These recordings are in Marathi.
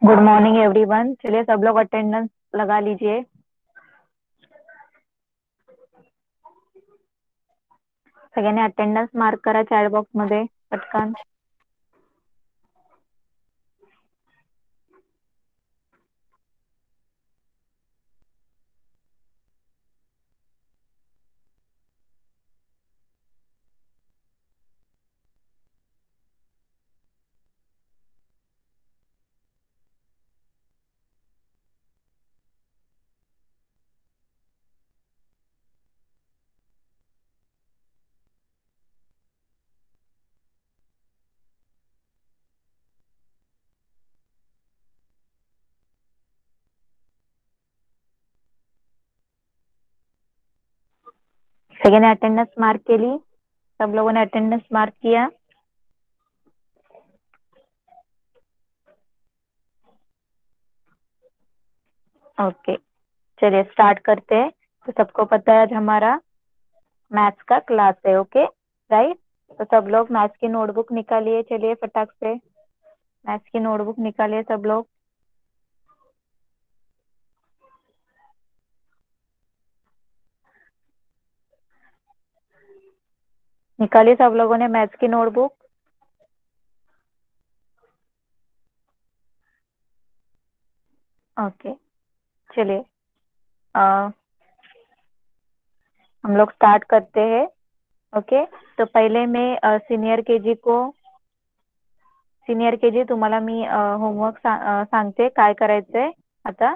Good morning everyone. चलिए सब लोग अटेंडेंस लगा लीजिए। सगळ्यांनी अटेंडन्स मार्क करा चॅट बॉक्स मध्ये पटकन। सगळ्यांनी अटेंडन्स मार्क केली? सब लोगों ने अटेंडेंस मार्क किया? ओके, चलिए स्टार्ट करते हैं। तो सबको पता है आज हमारा मैथ्स का क्लास है। Okay right. तो सब लोग मैथ्स की नोटबुक निकालिए। चलिए फटाक से मैथ्स की नोटबुक निकालिए सब लोग। निकालिए सब लोगों ने मैथ्स की नोटबुक। ओके चलिए हम लोग स्टार्ट करते हैं। ओके, तो पहिले मैं सिनियर केजी तुम्हाला मी होमवर्क सांगते काय करायचंय। आता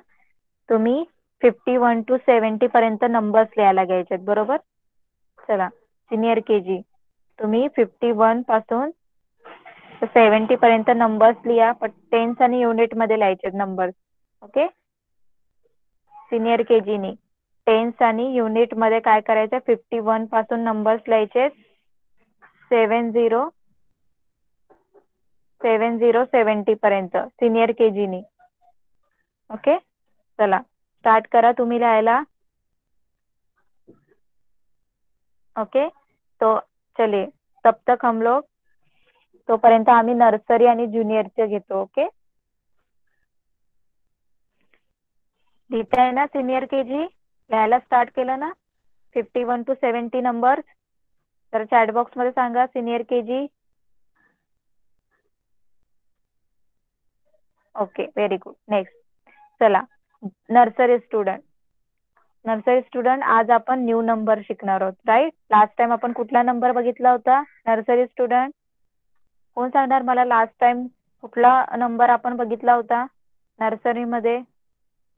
तुम्ही 51 to 70 पर्यंत नंबर्स लिहायला घ्यायचे बरोबर। चला सिनियर केजी तुम्ही 51 पासून 70 पर्यंत नंबर्स लिहा, पण टेन्स आणि युनिट मध्ये लिहायचे नंबर्स। ओके, सिनियर केजी नी टेन्स आणि युनिट मध्ये काय करायचं, 51 पासून नंबर्स लिहायचे 70 पर्यंत सिनियर केजी नी। ओके चला स्टार्ट करा तुम्ही लिहायला। ओके तो चलिए तब तक हम लोग तोपर्यंत आम्ही नर्सरी आणि ज्युनियरचे घेतो। ओके लिहिताय ना सिनियर केजी? लिहायला स्टार्ट केलं ना 51 to 70 नंबर्स? तर चॅट बॉक्स मध्ये सांगा senior KG. Okay very good. Next चला नर्सरी स्टुडंट आज आपण न्यू नंबर शिकणार आहोत राईट। लास्ट टाइम आपण कुठला नंबर बघितला होता? नर्सरी स्टुडंट कोण सांगणार मला लास्ट टाइम कुठला नंबर आपण बघितला होता नर्सरी मध्ये?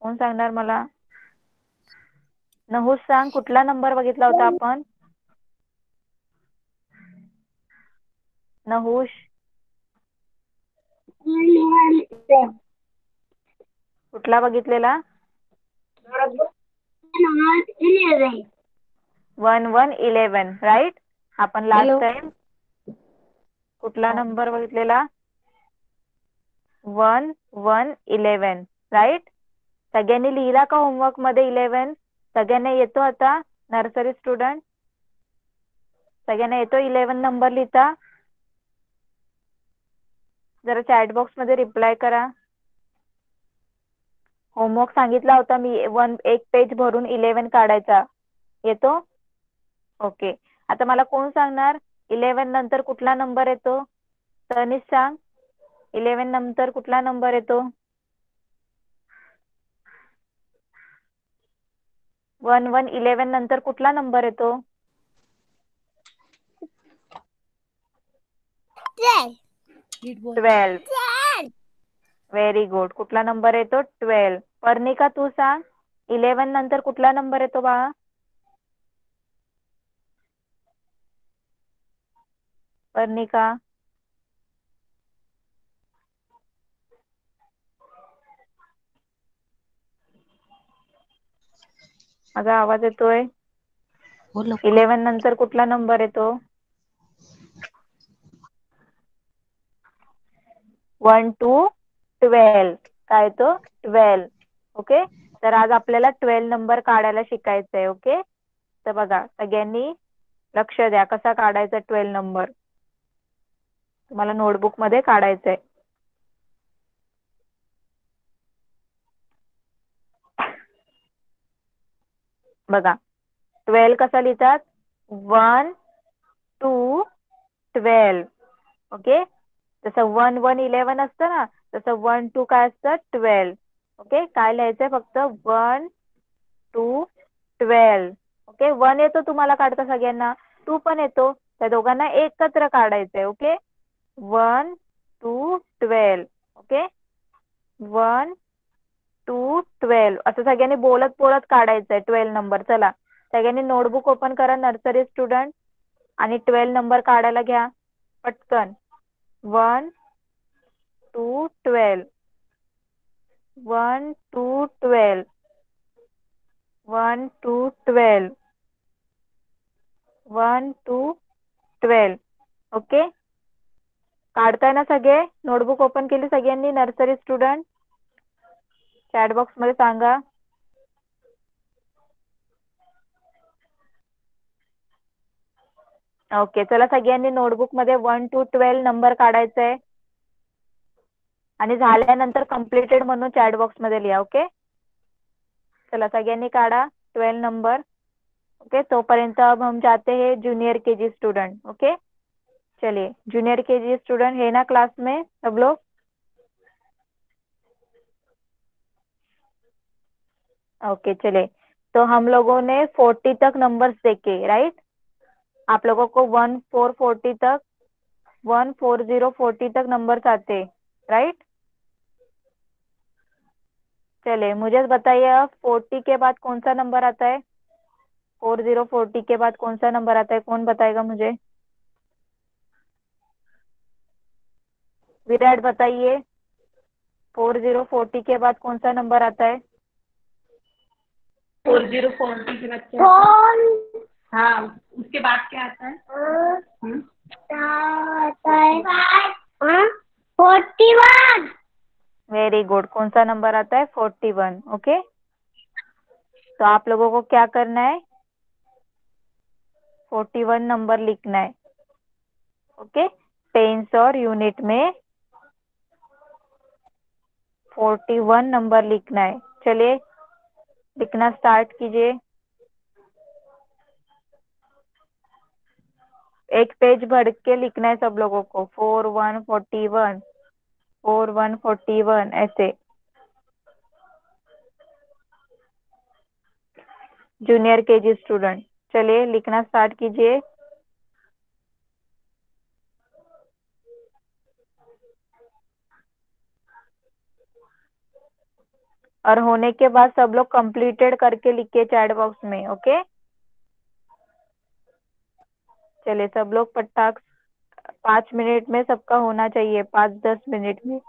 कोण सांगणार मला? नहुष सांग कुठला नंबर बघितला होता आपण? नहुष कुठला बघितलेला? 1111 राईट। आपण लास्ट टाइम कुठला नंबर बघितलेला? 1111 राईट। सगळ्यांनी लिहिला का होमवर्क मध्ये 11? सगळ्यांना येतो आता नर्सरी स्टुडंट? सगळ्यांना येतो 11 नंबर लिहिता? जरा चॅट बॉक्स मध्ये रिप्लाय करा। होमवर्क सांगितला होता मी एक पेज भरून 11 काढायचा, येतो? ओके आता मला कोण सांगणार 11 नंतर कुठला नंबर येतो? तनिष सांग 11 नंतर कुठला नंबर येतो? 1111 नंतर कुठला नंबर येतो? 12 व्हेरी गुड। कुठला नंबर येतो? 12। पर्णिका तू सांग 11 नंतर कुठला नंबर येतो बाळा? पर्णिका माझा आवाज येतोय? 11 नंतर कुठला नंबर येतो? 1 to 12 काय तो? 12। ओके तर आज आपल्याला 12 नंबर काढायला शिकायचंय। ओके तर बघा सगळ्यांनी लक्ष द्या कसा काढायचा 12 नंबर। तुम्हाला नोटबुक मध्ये काढायचंय। बघा 12 कसा लिहितात 1 2 12 ओके. जसं 1 1 11 असतं ना तसं 1 2 काय असतं 12 ओके. काय लिहायचंय फक्त 1 2 12 ओके. 1 येतो तुम्हाला काढता सगळ्यांना 2 पण येतो त्या दोघांना एकत्र काढायचंय ओके. 1 2 12 ओके. 1 2 12 असं सगळ्यांनी बोलत बोलत काढायचंय 12 नंबर. चला सगळ्यांनी नोटबुक ओपन करा नर्सरी स्टुडंट आणि 12 नंबर काढायला घ्या पटकन. 1 2 12 1 2 12 1 2 12 1 2 12 ओके. काढताय ना सगळे नोटबुक ओपन केली सगळ्यांनी नर्सरी स्टुडंट चॅट बॉक्स मध्ये सांगा. ओके चला सगळ्यांनी नोटबुक मध्ये 1 2 12 नंबर काढायचंय आणि झाल्यानंतर कम्प्लिटेड म्हणून चॅट बॉक्स मध्ये लिहा ओके. चला सगळ्यांनी काढा 12 नंबर ओके. तोपर्यंत अब हम जाते हैं जूनियर केजी स्टूडेंट ओके. चलिए जूनियर केजी स्टूडेंट है ना क्लास में सब लोग. ओके चलिए तो हम लोगों ने 40 तक नंबर्स देखे राइट. आप लोगों को 1440 तक 14040 तक नंबर्स आते राइट. चलिए मुझे बताइए अब 40 के बाद कौन सा नंबर आता है. 4040 के बाद कौन सा नंबर आता है कौन बताएगा मुझे. विराट बताइए 4040 के बाद कौन सा नंबर आता है. 4040 के बाद क्या आता है? हाँ उसके बाद क्या आता है? आता है 41। Very good. कौन सा नंबर आता है 41 ओके. तो आप लोगों को क्या करना है 41 नंबर लिखना है ओके. टेंस और यूनिट में 41 नंबर लिखना है. चलिए लिखना स्टार्ट कीजिए. एक पेज भर के लिखना है सब लोगों को 4141 4141 ऐसे. जूनियर केजी स्टूडेंट चलिए लिखना स्टार्ट कीजिए. और होने के बाद सब लोग कंप्लीटेड करके लिखिए चैट बॉक्स में ओके. चलिए सब लोग पटाख 5 मिनट में सबका होना चाहिए 5-10 मिनट में.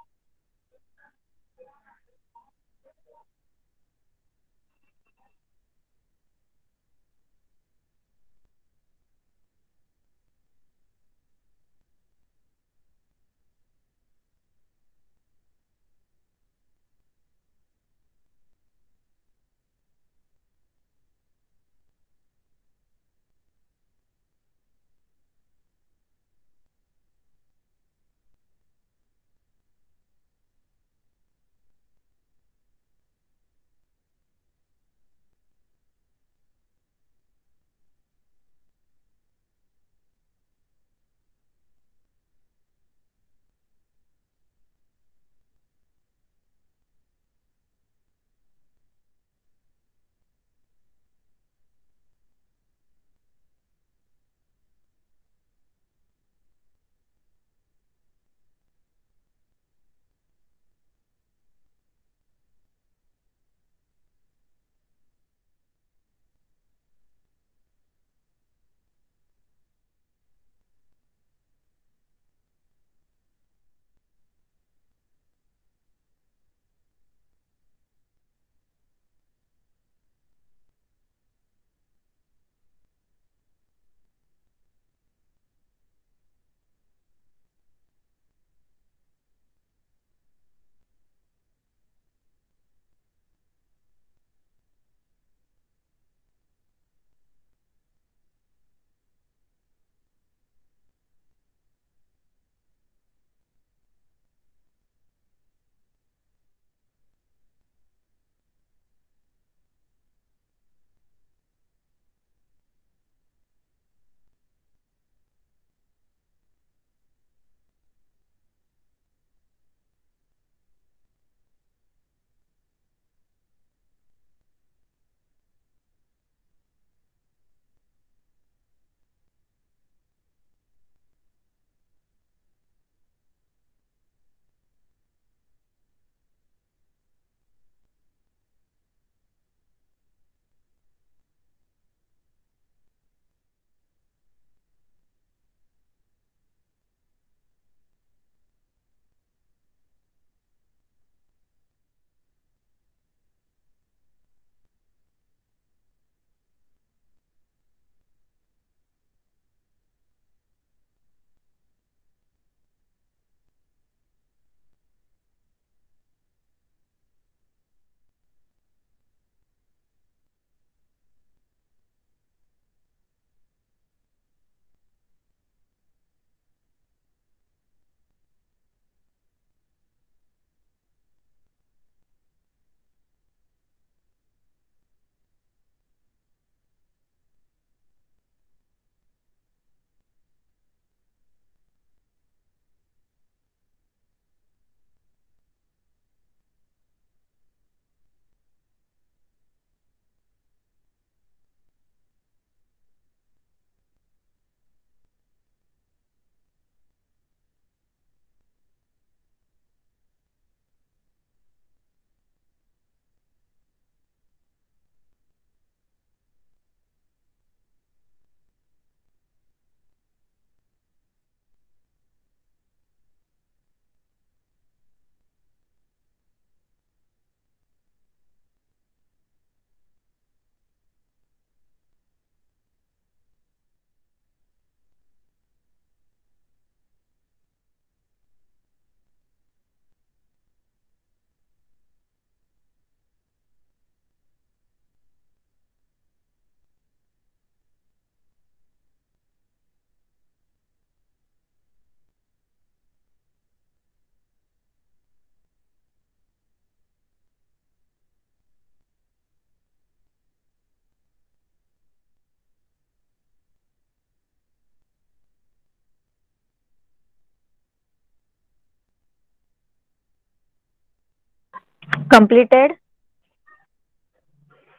कम्प्लिटेड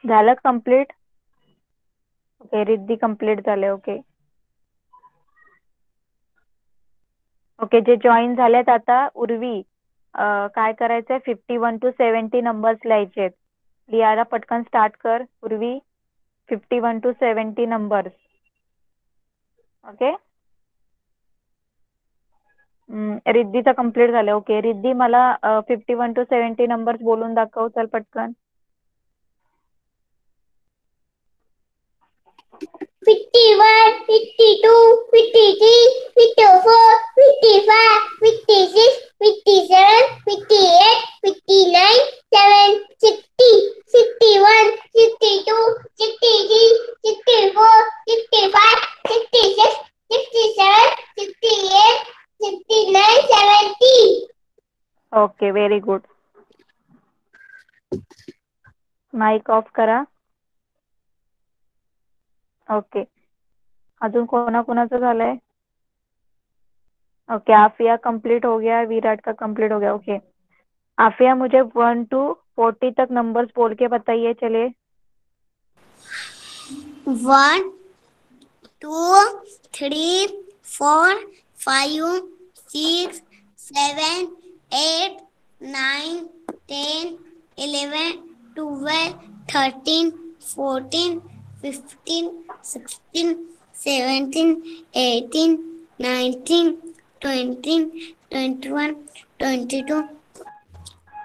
झालं कम्प्लीट. ओके रिद्धी कम्प्लीट झाले. ओके ओके जे जॉईन झालेत आता उर्वी काय करायचंय 51 to 70 नंबर्स लिहायचे. लिहायला पटकन स्टार्ट कर उर्वी. 51 to 70 numbers. ओके रिद्धीचं कम्प्लीट झालं. ओके रिद्धी मला 51 to 70 नंबर्स बोलून दाखव चल पटकन. 51, 52, 53, 54, 55, 56, 57, 58, 59, 7, 60, 61, 62, 63, 64, 65, 66, 67, 68, 69, 70. Okay very good. Mike off करा. ओके अजून कोणाकोणाचं झालंय. ओके आफिया कंप्लीट हो गया. विराट का कंप्लीट हो गया. ओके आफिया मुझे 1 to 40 तक नंबर्स बोल के बताइए. चलिए 1, 2, 3, 4, 5, 6, 7, 8, 9, 10, 11, 12, 13, 14, 15, 16, 17, 18, 19, 20, 21, 22,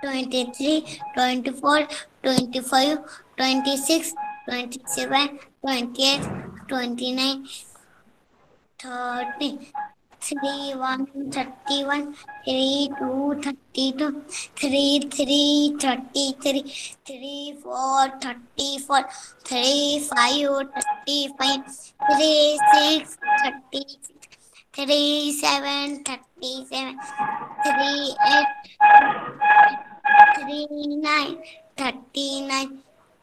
23, 24, 25, 26, 27, 28, 29, 30, 31, 31, 32, 32, 33, 33, 34, 34, 35, 35, 36, 36, 37, 37, 38, 39, 39,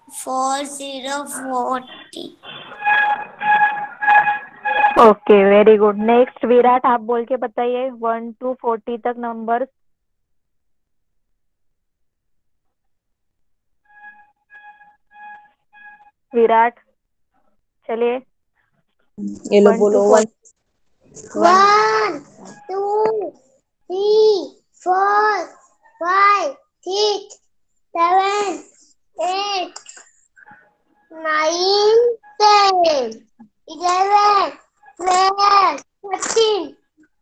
40, 40. Okay very good. Next Virat आप बोल के बताइए 1 to 40 तक नंबर्स. विराट चलिए ये लो 1 बोलो to 1 1, 2, 3, 4, 5, 6, 7, 8, 9, 10, 11, 12, 13,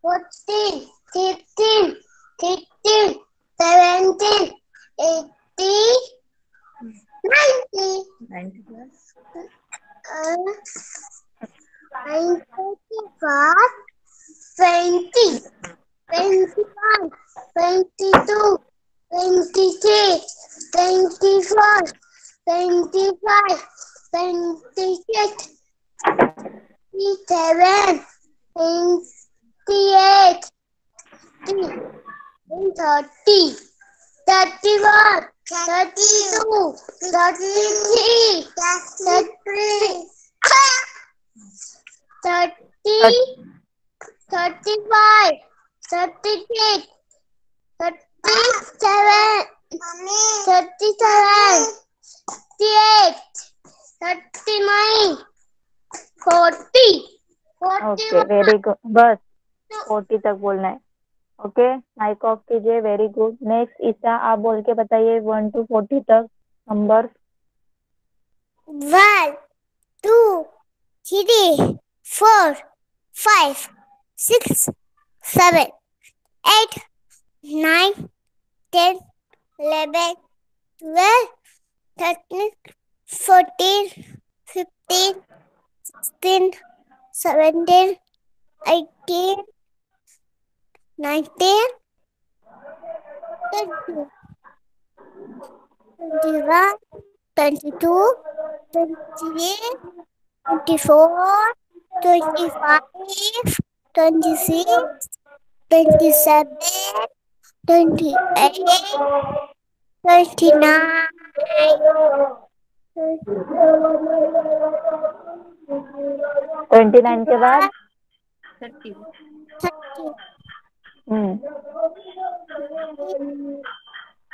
14, 15, 16, 17, 18, 19, 90 plus 95, 20, 21, 22, 23, 24, 25, 26, 27, 28, 30, 31, 32, 33, 35, 36, 37, 38, 39, 40. Okay very good. बस 40 तक बोलना है. ओके माइक ऑफ कीजिए. Very good. नेक्स्ट ईशा आप बोल के बताइए 1 to 40 तक नंबर. 1, 2, 3, 4, 5, 6, 7, 8, 9, 10, 11, 12, 13, 14, 15, 16, 17, 18, 19, 20, 21, 22, 23, 24, 25, 26, 27, 28, 29, 29 के बाद 30. 30, हम्म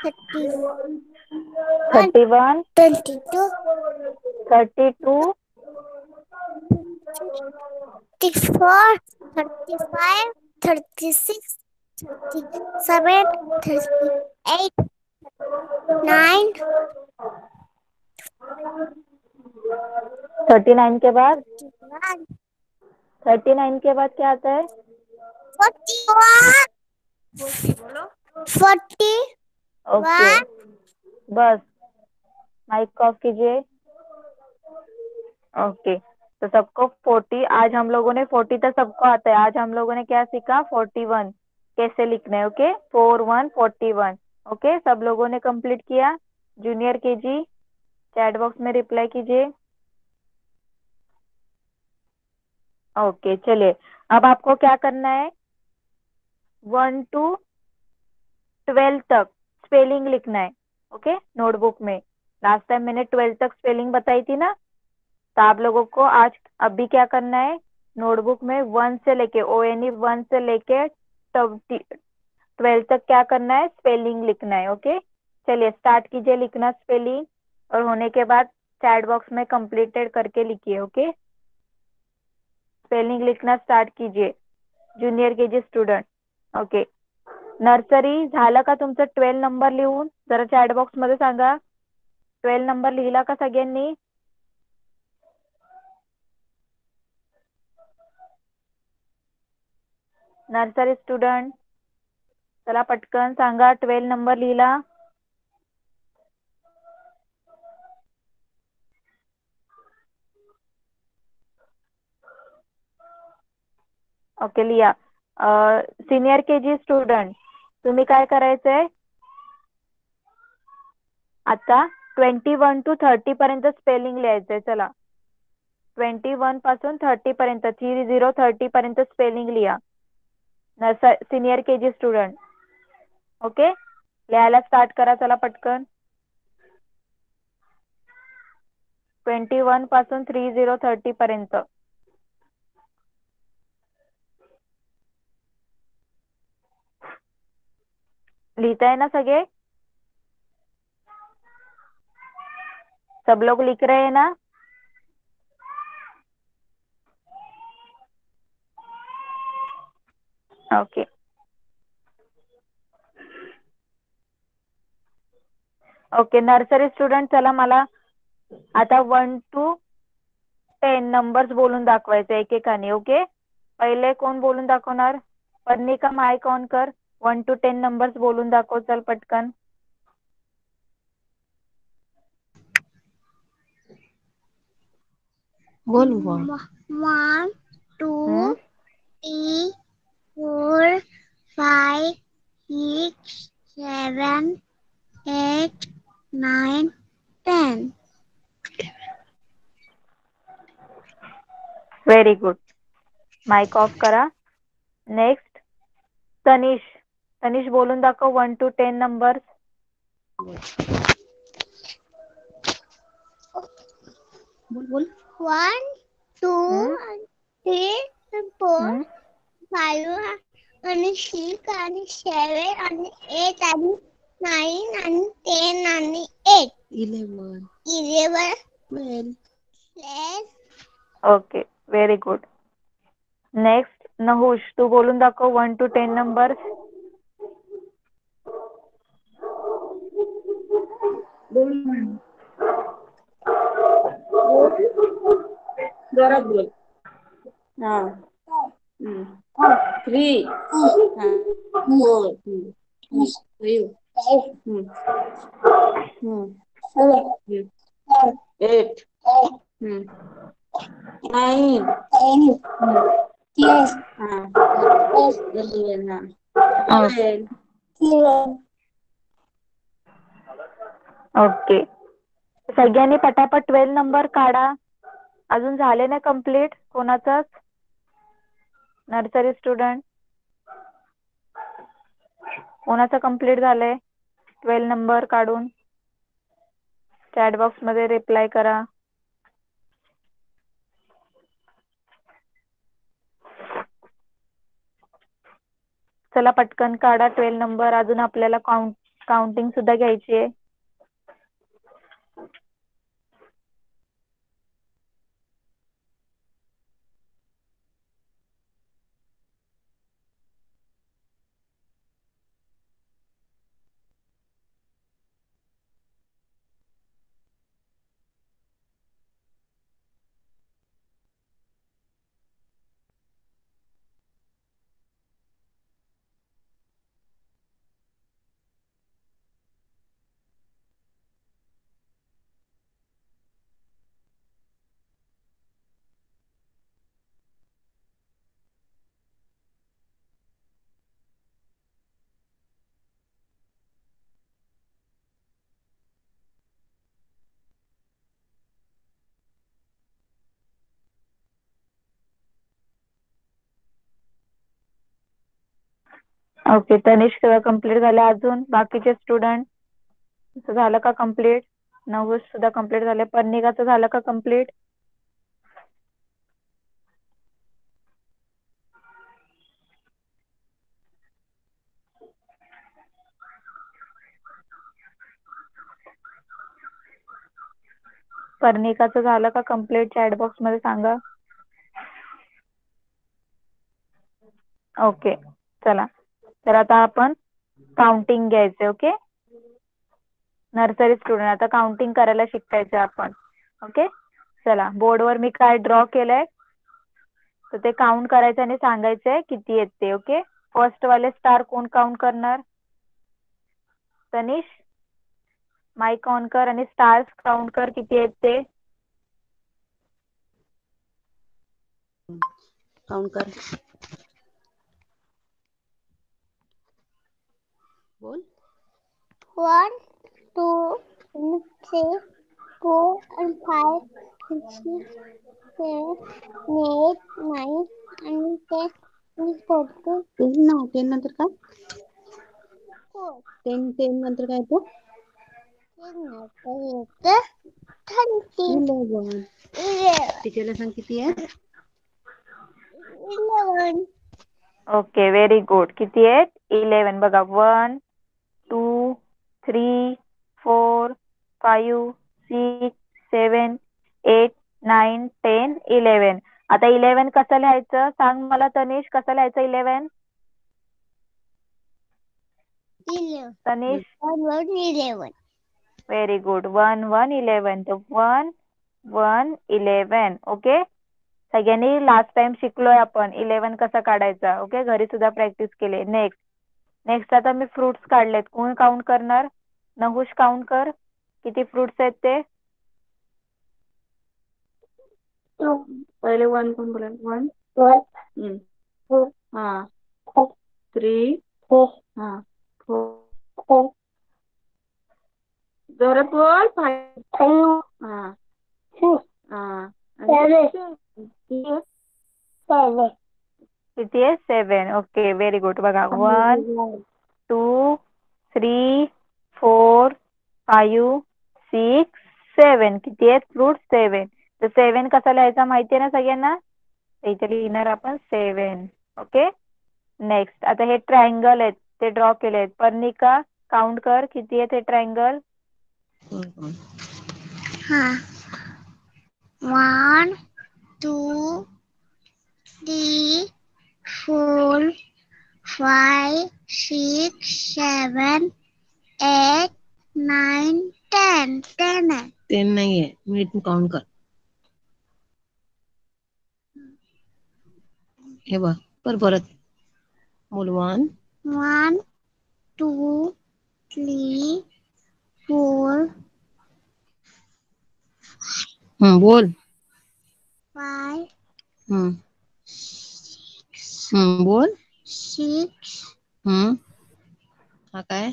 31, 32, 31, 22, 32, 34, 35, 36, 37, 38, 9, 39 के बाद 41, 39 के बाद क्या आता है? 41, 40, ओके, बस माइक ऑफ कीजिए। ओके, तो सबको 40, आज हम लोगों ने 40 तक सबको आता है। आज हम लोगों ने क्या सीखा? 41 कैसे लिखना है। ओके, 4141। ओके, सब लोगों ने कंप्लीट किया? जूनियर केजी चैट बॉक्स में रिप्लाई कीजिए। ओके, चलिए अब आपको क्या करना है? 1 to 12 तक स्पेलिंग लिखना है। ओके, नोटबुक में। लास्ट टाइम मैंने 12 तक स्पेलिंग बताई थी ना, तो आप लोगों को आज अभी क्या करना है? नोटबुक में 1 से लेके ONE 1 से लेके 12 तक क्या करना है? स्पेलिंग लिखना है। ओके, चलिए स्टार्ट कीजिए लिखना स्पेलिंग, और होने के बाद चैट बॉक्स में कंप्लीटेड करके लिखिए। ओके, स्पेलिंग लिखना स्टार्ट कीजिए junior KG student. Okay, nursery झालं का तुमचं? 12 नंबर लिहून जरा चॅट बॉक्स मध्ये सांगा. 12 नंबर लिहिला का सगळ्यांनी? नर्सरी स्टुडंट चला पटकन सांगा, 12 नंबर लिहिला? ओके, लिहा. सिनियर केजी स्टुडंट तुम्ही काय करायचंय आता? 21 to 30 पर्यंत स्पेलिंग लिहायचंय. चला 21 पासून 30 पर्यंत, 30 पर्यंत स्पेलिंग लिहा. Senior KG student. ओके, लिहायला स्टार्ट करा. चला पटकन. 21 पासून 30 पर्यंत. लिहिताय ना सगळे? सब लोग लिख रहे हैं ना? Okay, okay. नर्सरी स्टुडंट चला, मला आता 1 to 10 नंबर्स बोलून दाखवायचे एकेकाने. ओके, पहिले कोण बोलून दाखवणार? पन्निका माइक ऑन कर. 1 to 10 नंबर्स बोलून दाखव. चल पटकन. बोल बोल. 1, 2, हम्म, 3, 4, 5, 6, 7, 8, 9, 10. Very good. माइक ऑफ करा. नेक्स्ट तनिष. तनिष बोलून दाखव 1 to 10 नंबर्स. बोल बोल. 1, 2, हम्म, 3, 4, हम्म. 5, आणि 6, आणि 7, आणि 8, आणि 9, आणि 10, आणि 8. 11, 11, 12. 12. Okay, very good. Next Nahush, तू बोलून दाखव 1 to 10 नंबर्स. बोल जोरात बोल. हा. 3, 4, 8, 9, ओके, सगळ्यांनी पटापट 12 नंबर काढा. अजून झाले ना कंप्लीट कोणाचंच? नर्सरी स्टुडंट कोणाचं कंप्लीट झालंय? 12 नंबर काढून चॅट बॉक्स मध्ये रिप्लाय करा. चला पटकन काढा 12 नंबर. अजून आपल्याला काउंटिंग सुद्धा घ्यायची आहे. ओके, तनिष्क कम्प्लीट झालं. अजून बाकीचे स्टुडंट झालं का कम्प्लीट? नवोश सुद्धा कम्प्लीट झाले. पर्णिकाचं झालं का कम्प्लीट? पर्णिकाचं झालं का कम्प्लीट? चॅट बॉक्स मध्ये सांगा. ओके, चला. तर आता आपण काउंटिंग घ्यायचे. ओके, नर्सरी स्टुडंट आता काउंटिंग करायला शिकायचं आपण. ओके, चला. बोर्डवर मी काय ड्रॉ केलंय तर ते काउंट करायचं आणि सांगायचंय किती आहेत ते. ओके, फर्स्ट वाले स्टार कोण काउंट करणार? तनिष, माईक ऑन कर आणि स्टार्स काउंट कर किती आहेत ते. काउंट कर. बोल. 1, 2, 3, 4 and 5 and 6, 7, 8, 9 and 10 and 14. 10 नंतर काय? 4. 10 नंतर काय येतो? 20. 11. 11. टीचरला सांग किती आहे? 11. Okay, very good. किती आहेत? 11. बघा, 1, 2, 3, 4, 5, 6, 7, 8, 9, 10, 11. आता 11 कसं लिहायचं सांग मला तनिष, कसं लिहायचं 11? 11. तनिष, 1, 11. Very good. 1, 1, 11. तर 1, 1, 11. ओके, सगळ्यांनी लास्ट टाइम शिकलोय आपण 11 कसा काढायचा. ओके, घरी सुद्धा प्रॅक्टिस केली. नेक्स्ट आता मी फ्रुट्स काढलेत. कोण काउंट करणार? नहुष काउंट कर किती फ्रुट्स आहेत ते. पहले 1 कौन बोला? 1 हाँ 3 हाँ 4 जोरात बोल 5 हाँ हाँ किती आहे? 7. Okay, very good. बघा, 1, 2, 3, 4, 5, 6, 7. किती आहेत फ्रुट्स? 7. तर 7 कसा लिहायचा माहितीये ना सगळ्यांना? इथे लिहिणार आपण 7. ओके, नेक्स्ट आता हे ट्रायंगल आहेत ते ड्रॉ केले आहेत. पर्णिका काउंट कर किती आहेत हे ट्रायंगल. हाँ 1, 2, 3, 4, 5, 6, 7, 8, 9, 10. 10 है. 10 नाहीये. मी काउंट कर. हे बघ, परत बोल. 1, 1, 2, 3, 4, बोल. 5, बोल. 6, हा काय?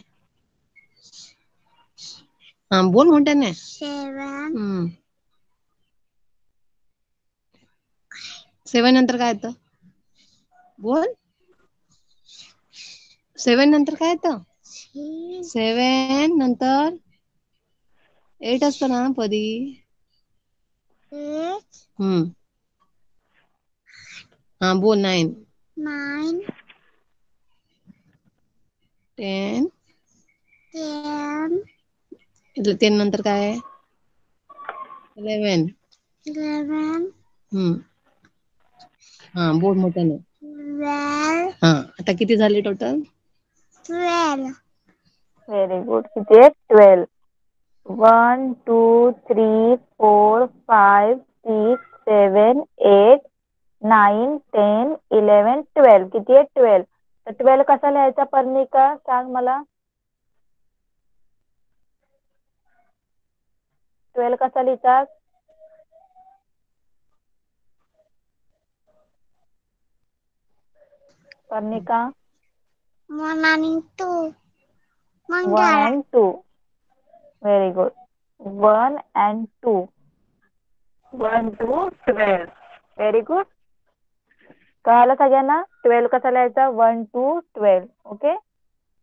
बोल मोठ्याने. 7, 7 नंतर काय येतं? बोल. 7 नंतर काय येतं? 7 नंतर 8 असतं ना पदी. 8, बोल. 9, 9, 10. 10, 10 नंतर काय आहे? 11. 11, बोल मोठ्याने. 12, आता किती झाले टोटल? 12. Very good. किती आहेत? 12. 1, 2, 3, 4, 5, 6, 7, 8, 9, 10, 11, 12. किती आहेत? 12. तर 12 कसा लिहायचा पर्णिका सांग मला. 12 कसा लिहितात? Parnika. 1 and 2. 1 and 2. Very good. 1 and 2. 1 to 12. Very good. कळालं सगळ्यांना? 12 कसा लिहायचा? 1 to 12. ओके,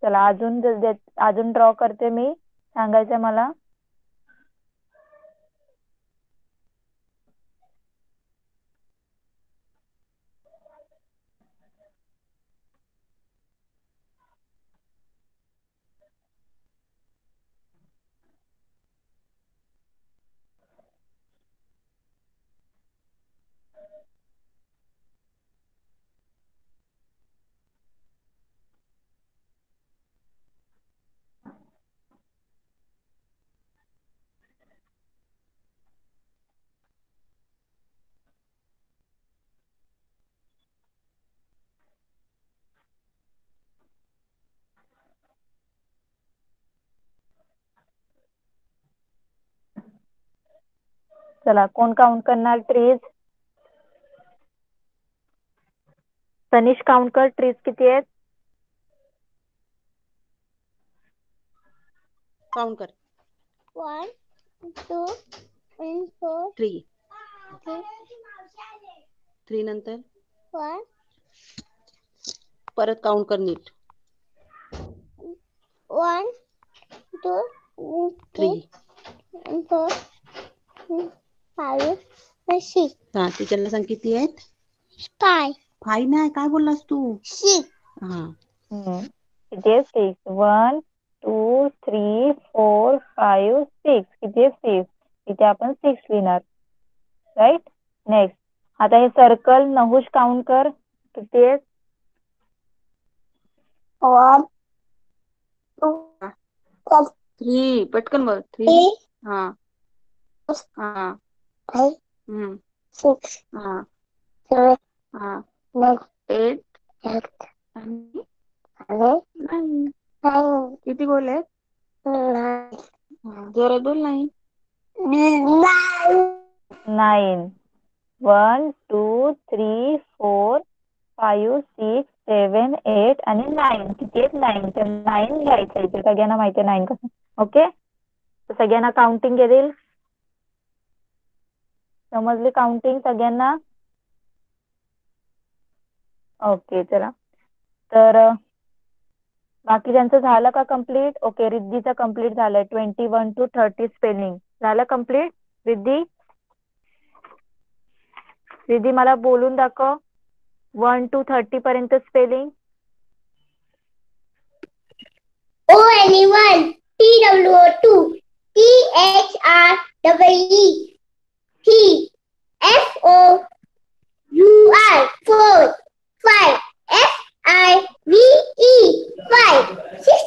चला अजून ड्रॉ करते मी. सांगायचं मला. चला, कोण काउंट करणार ट्रीज? तनिष काउंट कर, ट्रीज किती आहेत? काउंट कर. 1, 2, 3, 4, 3. 3, 3 नंतर 1, परत काउंट कर नीट. 1, 2, 3. 4, 5, 6. हा, टीचरला सांग किती आहेत? 5, 5 नाही, काय बोललास तू? 6. हा, किती आहे? 6. 1, 2, 3, 4, 5, 6. किती आहे? 6. इथे आपण 6 लिहिणार. राईट. नेक्स्ट, आता हे सर्कल नहुष काउंट कर, किती आहे? 1, 2, 3. पटकन बोल. 3. हा हा 5, 6, हा 7, हा 9, 8 8, आणि 9, 9. किती बोलले? 9, जोरात बोल. नाही. 9. 1, 2, 3, 4, 5, 6, 7, 8 आणि 9. किती आहेत? 9. तर 9 लिहायचं इथे. सगळ्यांना माहिती आहे 9 कसं. ओके, तर सगळ्यांना काउंटिंग येईल. समजली काउंटिंग सगळ्यांना? ओके, चला. तर बाकी ज्यांचं झालं का कम्प्लीट? ओके, रिद्धीचं कम्प्लीट झालंय. 21 to 30 स्पेलिंग झालं कम्प्लीट. रिद्धी मला बोलून दाखव 1 to 30 पर्यंत spelling. ONE1, TWO2, THREE, FOUR, 4, 5, FIVE, 5, 6,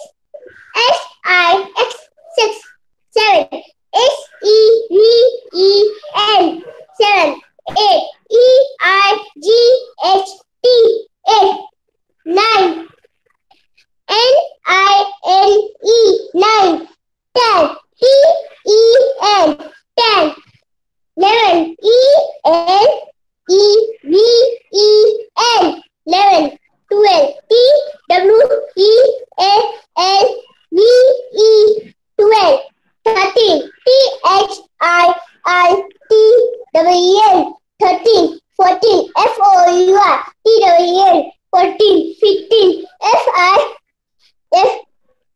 SIX, 6, 7, SEVEN, 7, 8, EIGHT, 8, 9, NINE, 9, 10, TEN, 10, 11, ELEVEN, 11, 12, TWELVE, 12, 13, THIRTWEN, 13, 14, FOUR, TWEN, 14, 15,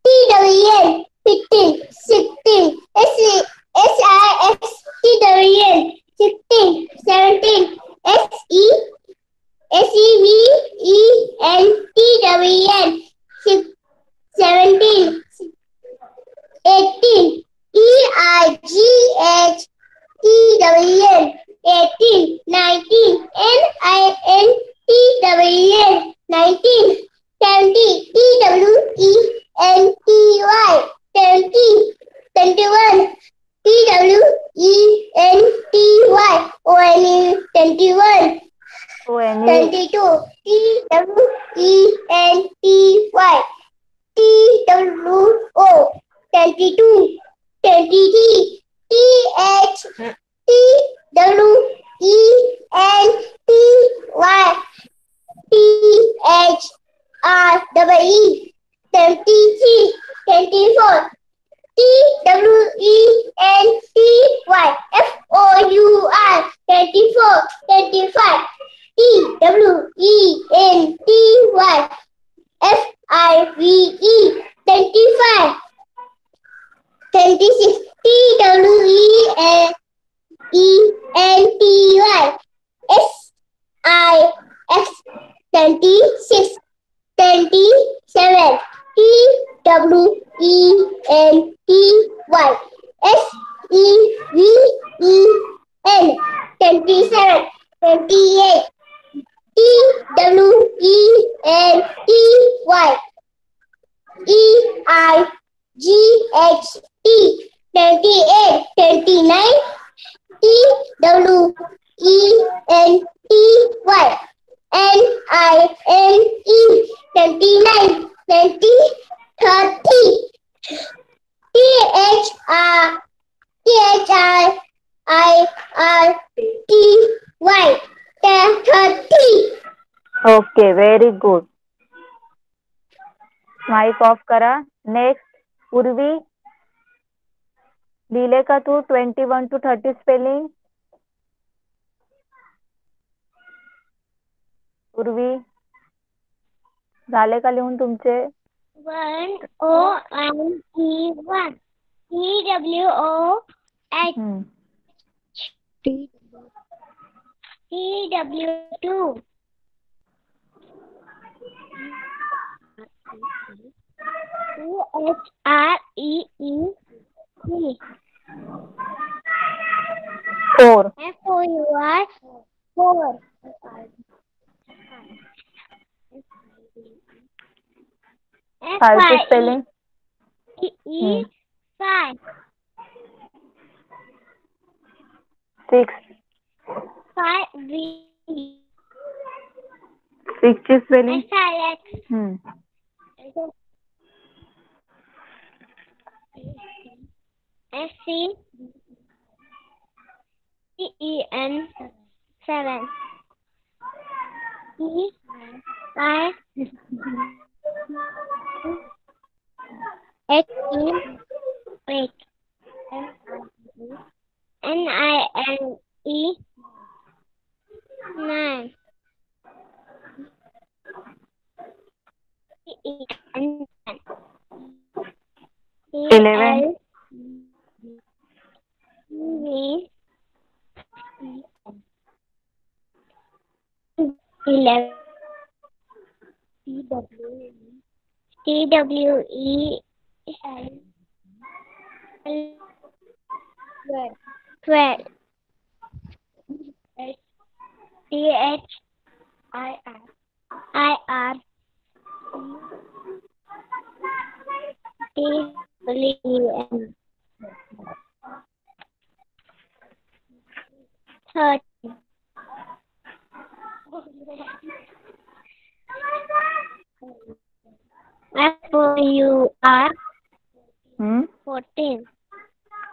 FIFTWEN, 15, 16, SIXTWEN, 16, 17, SEVENTWEN, 17, 18, EIGHTWEN, 18, 19, NINTWEN, 19, 20, TWENTY, 20, 21, TWENTY, ONE, 21, ONE 22, TWENTY, TWO, 22, 23, THETWENTY, 23, 24, TWENTY, FOUR, 24, 25, TWENTY 25. 26 TWENTY 26. 27 TWENTY 27. 28 TWENTY 28. 29 TWENTY 29. 30 THRTY 30. Okay, very good. Mike off करा. नेक्स्ट उर्वी, लिहिले का तू 21 to 30 स्पेलिंग? उर्वी, झाले का लिहून तुमचे? 1 ONE 1 TWOH TW2 THREE 4. FOUR 4 फाईव्हची स्पेलिंग? FIVE 5 6. 5V 6 ची spelling? SIX SCEN 7 EI 8 NINE 9 Eleven. 11 TWE 12 THIR TWEN 30 FOUR 14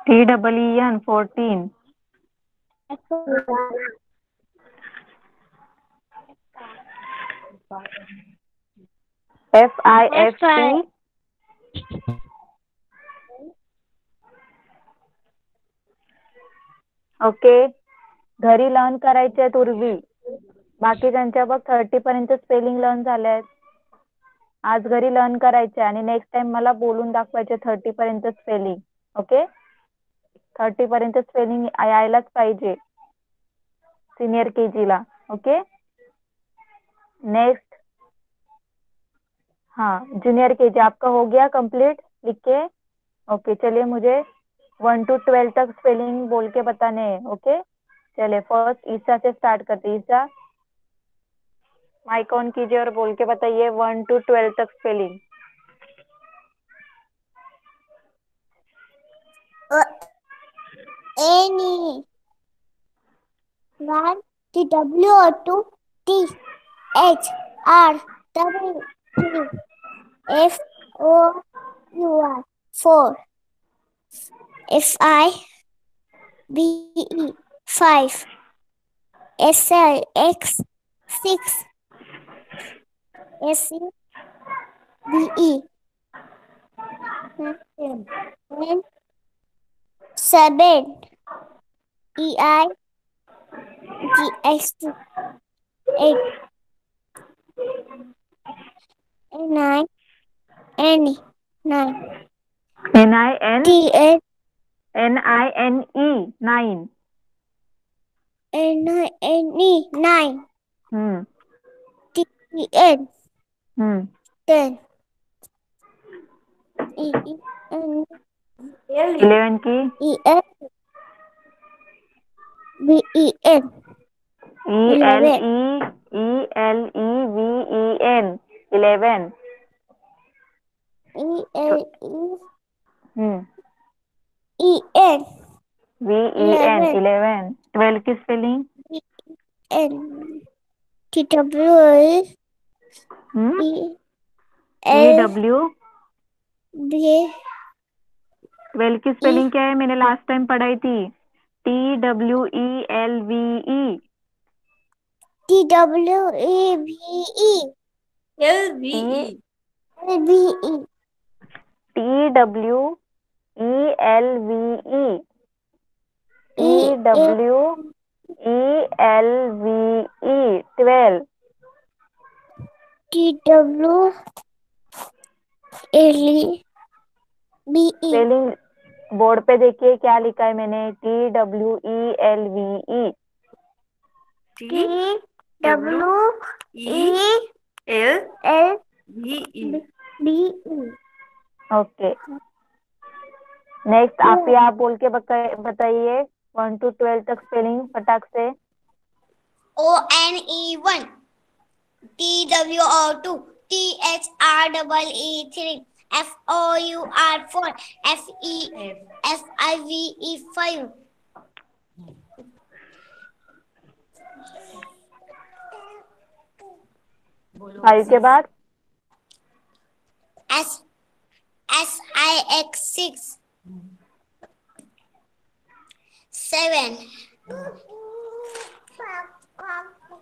TEEN 14. FIFT. Okay, घरी लर्न करायचे आहेत उर्वी. बाकीच्यांच्या बघ 30 पर्यंत स्पेलिंग लर्न झाले आहेत. आज घरी लर्न करायचे आणि नेक्स्ट टाइम मला बोलून दाखवायचे 30 पर्यंत स्पेलिंग. ओके, 30 पर्यंत स्पेलिंग यायलाच पाहिजे सीनियर KG ला. Okay, next. हाँ, जूनियर KG आपका हो गया कंप्लीट लिख के? ओके, चलिए मुझे 1 to 12 तक स्पेलिंग बोल के बताने हैं. ओके, चलिए फर्स्ट ईसा से स्टार्ट करते. ईसा, माइक ऑन कीजिए और बोल के बताइए 1 to 12 तक spelling. Any 1 TWO2 THR FOUR 4 FIBE 5 SIX 6 SCBE 7 EIGST 8 9 N 9 NIN T H NINE 9. N I N E 9 हम्म T N हम्म 10 E E N 11 की E N B E N ELE 11 ELEVEN 11. E L E हम्म E N VEN 11 11. 12 की spelling B N T W हम्म E L EW. B 12 की E स्पेलिंग क्या है? मैंने लास्ट टाइम पढ़ाई थी. TWELVE. T W E B E LVE. L B E TWELVE. E L TWELVE 12. T W L E B E spelling board पे देखिए क्या लिखा है मैंने. TWELVE. T T W E E L L V E. B E okay. Next आप बोल के बताइए 1 to 12 तक स्पेलिंग फटाक से. O N E 1 T W O 2 T H R E 3 F O U R 4 F I V E 5 five के बाद S I X 6 7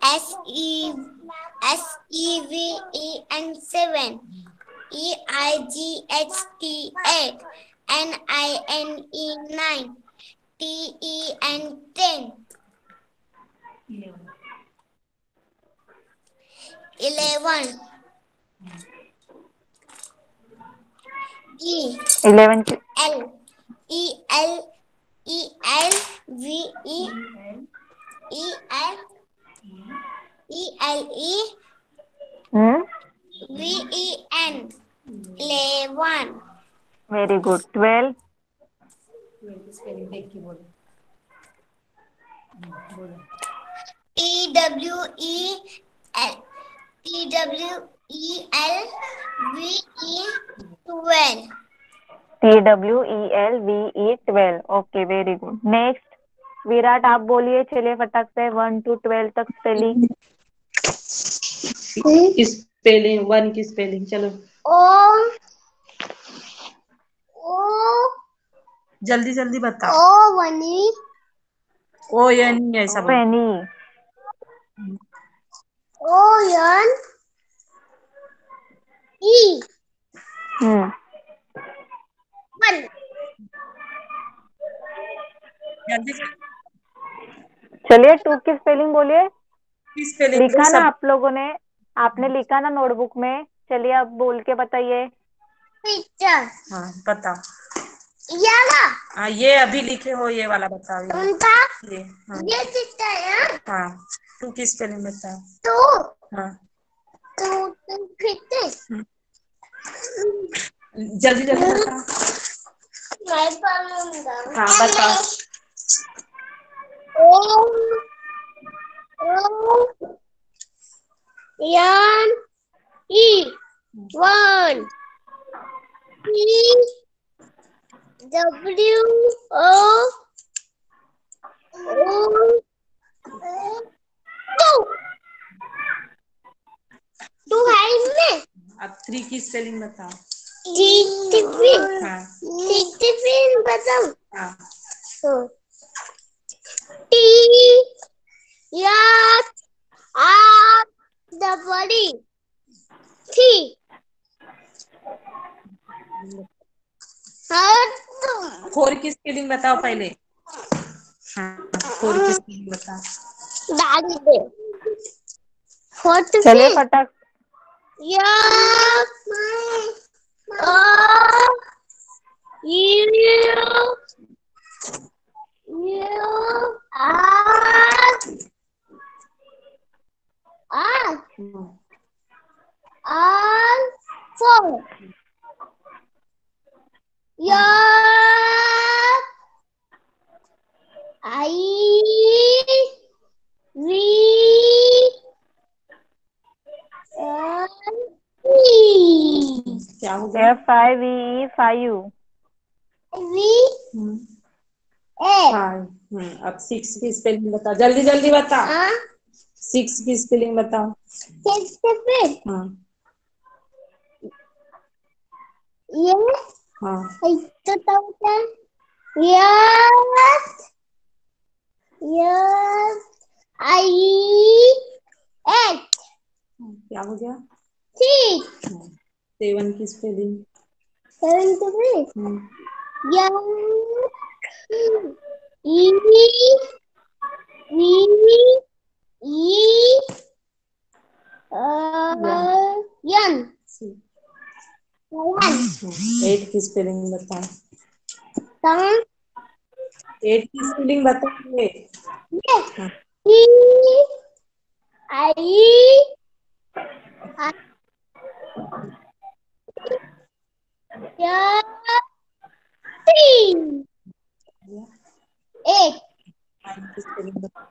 S E V E N 7 E I G H T 8 N I N E 9 T E N 10 11 E 11 की L E L E L V E E L E L E V E N 11 very good. 12 T W E L T W E L V E 12 TWELVE 12. Okay very good. Next Virat आप बोलिए. चलिए फटाक से 1 to 12 तक स्पेलिंग. स्पेलिंग 1 की स्पेलिंग चलो O O जल्दी जल्दी बताओ. O वनी ON ऐसा बोल. एनी O N E 1 जल्दी चलिए 2 की स्पेलिंग बोलिए. जल्दी स्पेलिंग दो लिखा ना सब. आप लोगों ने. आपने लिखा ना नोटबुक में. चलिए आप बोल के बताइए. पिक्चर हाँ बताओ. याला हाँ ये अभी लिखे हो ये वाला बताओ. उनका ये हाँ ये पिक्चर है हाँ 2 की स्पेलिंग बताओ. तो हाँ फिक्स जल्दी जल्दी बताओ. मैं पढ़ूंगा हाँ बताओ. O O N E 1 E W O O 2 है इसमें अब 3 की स्पेलिंग बताओ. टिफिन हाँ टिफिन बताओ हाँ T H R double T हाँ 4 की स्पेलिंग बताओ पहले. हाँ 4 की स्पेलिंग बताओ. डाल दे चलिए फटाक क्या हो गया? FIVE 5. अब 6 की स्पेलिंग बताओ, जल्दी जल्दी बताओ। 6 की स्पेलिंग बताओ। हाँ हाँ क्या हो गया? 7 की स्पेलिंग। एट की स्पेलिंग बताओ। 8 की स्पेलिंग बताओ। हाँ, नाइन की स्पेलिंग बताओ।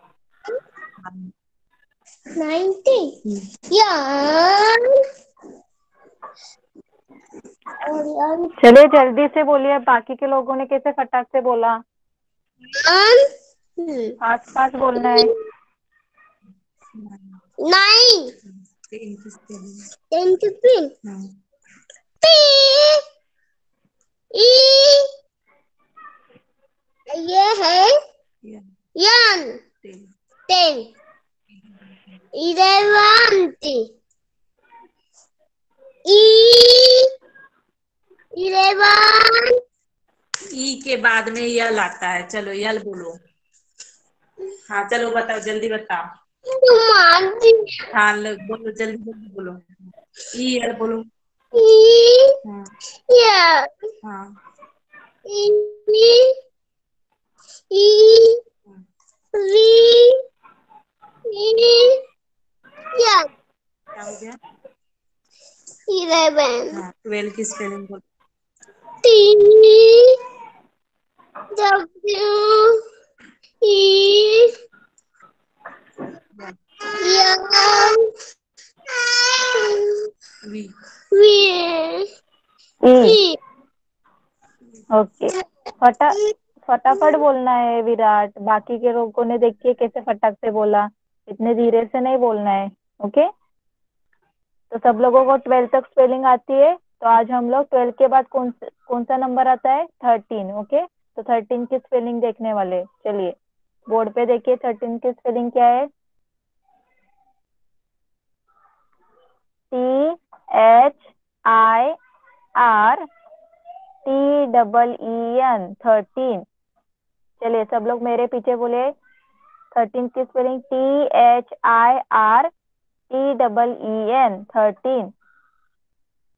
चलिए जल्दी से बोलिए, बाकी के लोगों ने कैसे फटाक से बोला। फास्ट फास्ट बोलना है। 10 की स्पेलिंग। हाँ, या, 10 ई के बाद में यल आता है। चलो यल बोलो। हाँ चलो बताओ, जल्दी बताओ। हाँ बोलो, जल्दी जल्दी बोलो। ई यल बोलो। हाँ हाँ क्या हो गया? हाँ 12 की स्पेलिंग बोलो। वी। ई. ओके, फटाफट बोलना है विराट। बाकी के लोगों ने देखिए कैसे फटाक से बोला, इतने धीरे से नहीं बोलना है। ओके, तो सब लोगों को 12 तक स्पेलिंग आती है। तो आज हम लोग 12 के बाद कौन सा नंबर आता है? 13। ओके, तो 13 की स्पेलिंग देखने वाले। चलिए बोर्ड पे देखिए 13 की स्पेलिंग क्या है। THIRTEEN 13। चलिए सब लोग मेरे पीछे बोले 13 की spelling THIRTEEN 13।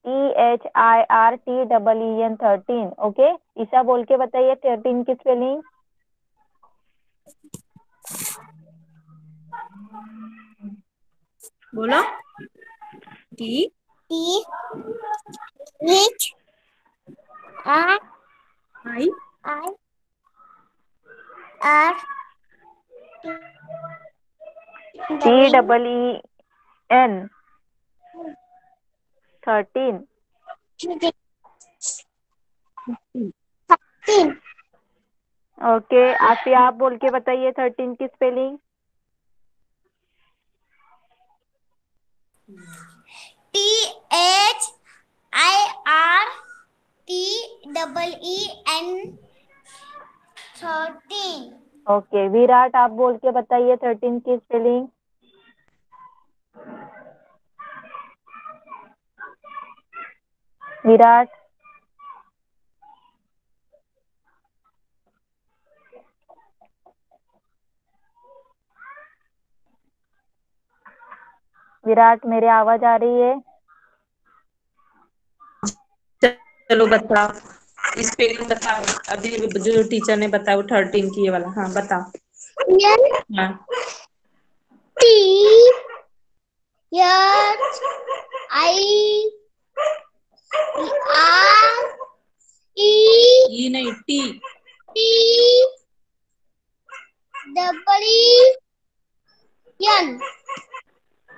THIRTEEN 13। Okay, Isha बोल के बताइए 13 की स्पेलिंग। बोलो। T I TEEN 13। ओके, आप बोल के बताइए 13 की स्पेलिंग। THIRTEEN 13. ओके, विराट आप बोल के बताइए 13 की स्पेलिंग। विराट। विराट, मेरी आवाज आ रही है? चलो बताओ, स्पेलिंग बताओ। अभी जो टीचर ने बताया वो 13 की ये वाला। हाँ बताओ। हाँ T H I R E E नहीं, टी। T double N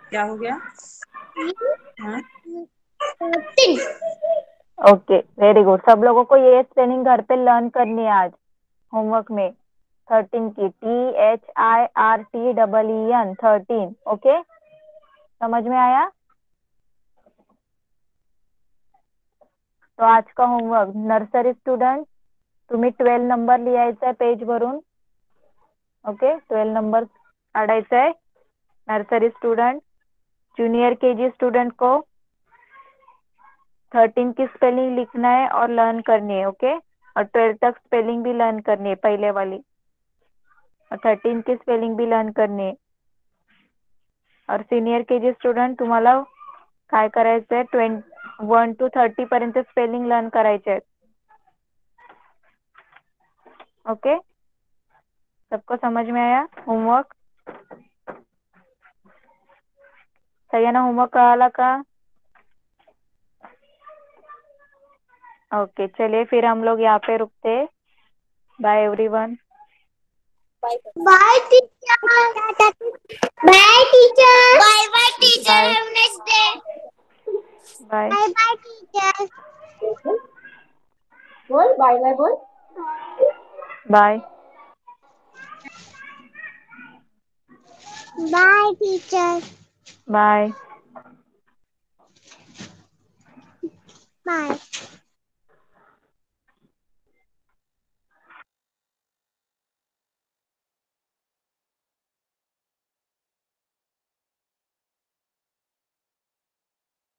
क्या हो गया? हाँ तीन। Okay, very good. सब लोगों को ये स्पेलिंग घर पे लर्न करनी है आज होमवर्क में। 13 की THIRTEEN 13। ओके, समझ में आया? तो आज का होमवर्क, नर्सरी स्टुडंट तुम्ही 12 नंबर लिहायचा आहे पेज भरून. ओके, 12 नंबर काढायचा आहे. Nursery student, junior KG student को 13 की स्पेलिंग लिखना है और लर्न करनी है. ओके, और 12 तक स्पेलिंग भी लर्न करनी है, पहले वाली, और 13 की स्पेलिंग भी लर्न करनी है. और सिनियर केजी स्टूडेंट तुम्हाला काय करायचं आहे, 1 to 30 पर्यंत स्पेलिंग लर्न करायचे आहेत. ओके, सबको समझ में आया होमवर्क? सगळ्यांना होमवर्क कळाला का? ओके, चलिए फिर हम लोग यहाँ पे रुकते. Bye everyone. Bye teacher. Bye teacher. Bye bye teacher. Bye. Have a nice day. Bye. Bye bye teacher. बोल bye bye बोल. Bye. Bye teacher. Bye. Bye.